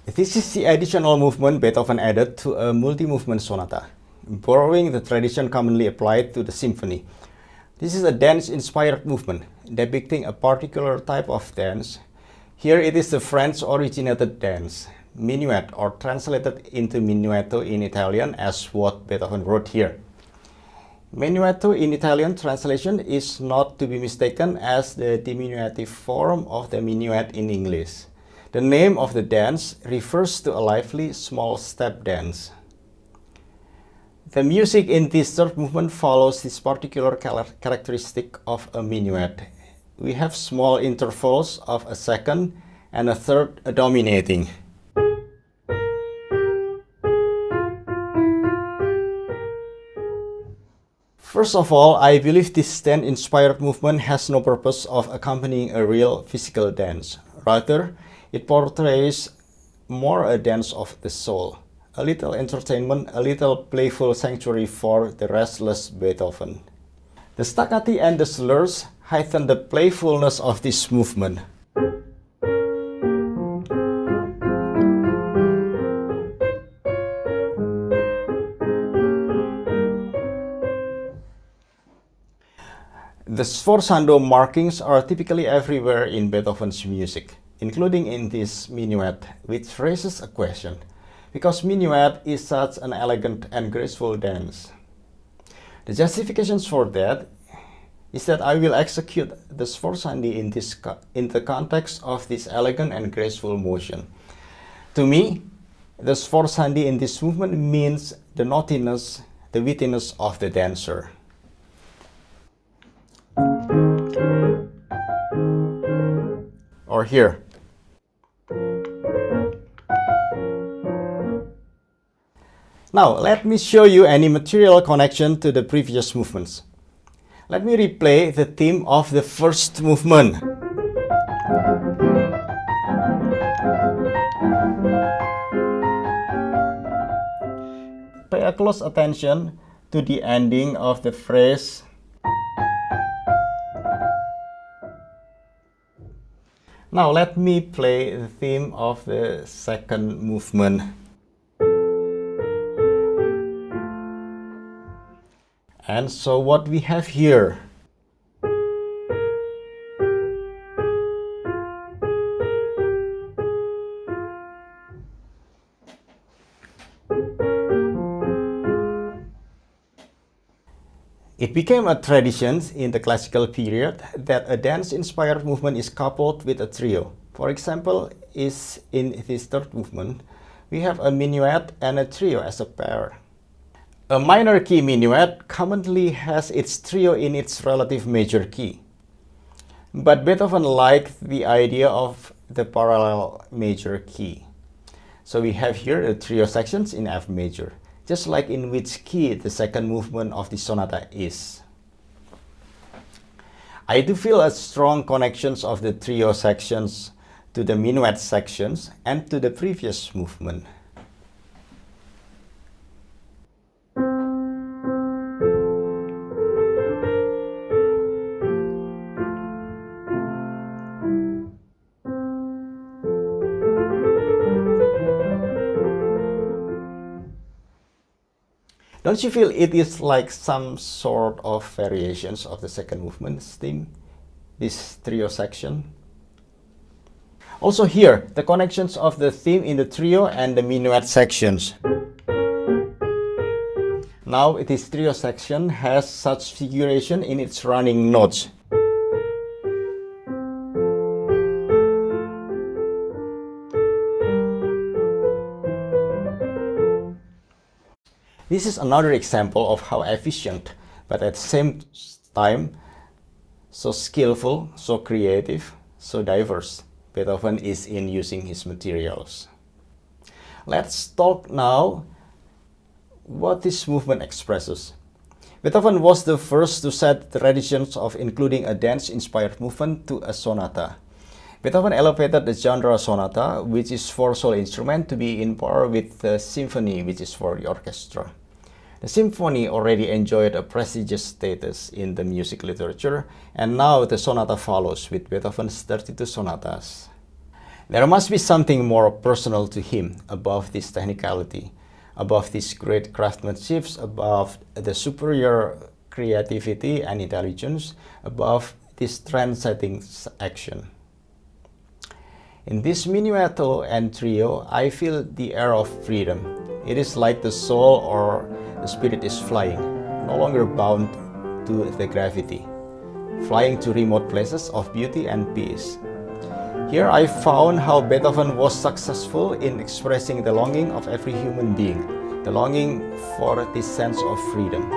This is the additional movement Beethoven added to a multi-movement sonata, borrowing the tradition commonly applied to the symphony. This is a dance-inspired movement, depicting a particular type of dance. Here it is the French-originated dance, minuet, or translated into minuetto in Italian as what Beethoven wrote here. Minuetto in Italian translation is not to be mistaken as the diminutive form of the minuet in English. The name of the dance refers to a lively small step dance. The music in this third movement follows this particular characteristic of a minuet. We have small intervals of a second and a third dominating. First of all, I believe this dance-inspired movement has no purpose of accompanying a real physical dance. Rather, it portrays more a dance of the soul, a little entertainment, a little playful sanctuary for the restless Beethoven. The staccati and the slurs heighten the playfulness of this movement. The sforzando markings are typically everywhere in Beethoven's music, including in this minuet, which raises a question, because minuet is such an elegant and graceful dance. The justifications for that is that I will execute the sforzandi in the context of this elegant and graceful motion. To me, the sforzandi in this movement means the naughtiness, the wittiness of the dancer. Or here. Now, let me show you any material connection to the previous movements. Let me replay the theme of the first movement. Pay a close attention to the ending of the phrase. Now let me play the theme of the second movement. And so what we have here. It became a tradition in the classical period that a dance-inspired movement is coupled with a trio. For example, in this third movement, we have a minuet and a trio as a pair. A minor key minuet commonly has its trio in its relative major key. But Beethoven liked the idea of the parallel major key. So we have here the trio sections in F major, just like in which key the second movement of the sonata is. I do feel a strong connections of the trio sections to the minuet sections and to the previous movement. Don't you feel it is like some sort of variations of the second movement's theme, this trio section? Also here, the connections of the theme in the trio and the minuet sections. Now this trio section has such figuration in its running notes. This is another example of how efficient, but at the same time, so skillful, so creative, so diverse Beethoven is in using his materials. Let's talk now what this movement expresses. Beethoven was the first to set the traditions of including a dance-inspired movement to a sonata. Beethoven elevated the genre sonata, which is for solo instrument, to be in par with the symphony, which is for the orchestra. The symphony already enjoyed a prestigious status in the music literature, and now the sonata follows with Beethoven's 32 sonatas. There must be something more personal to him above this technicality, above this great craftsmanship, above the superior creativity and intelligence, above this trend-setting action. In this minuetto and trio, I feel the air of freedom. It is like the soul or the spirit is flying, no longer bound to the gravity, flying to remote places of beauty and peace. Here I found how Beethoven was successful in expressing the longing of every human being, the longing for this sense of freedom,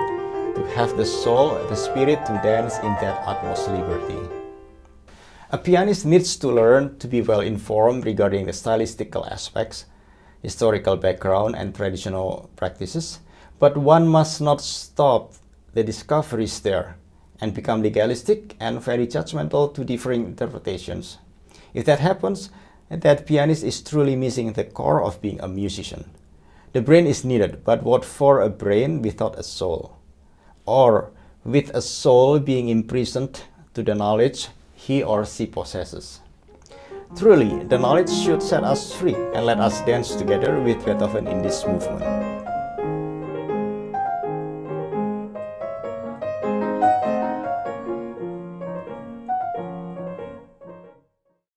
to have the soul, the spirit to dance in that utmost liberty. A pianist needs to learn to be well informed regarding the stylistical aspects, historical background and traditional practices, but one must not stop the discoveries there and become legalistic and very judgmental to differing interpretations. If that happens, that pianist is truly missing the core of being a musician. The brain is needed, but what for a brain without a soul? Or with a soul being imprisoned to the knowledge he or she possesses. Truly, the knowledge should set us free and let us dance together with Beethoven in this movement.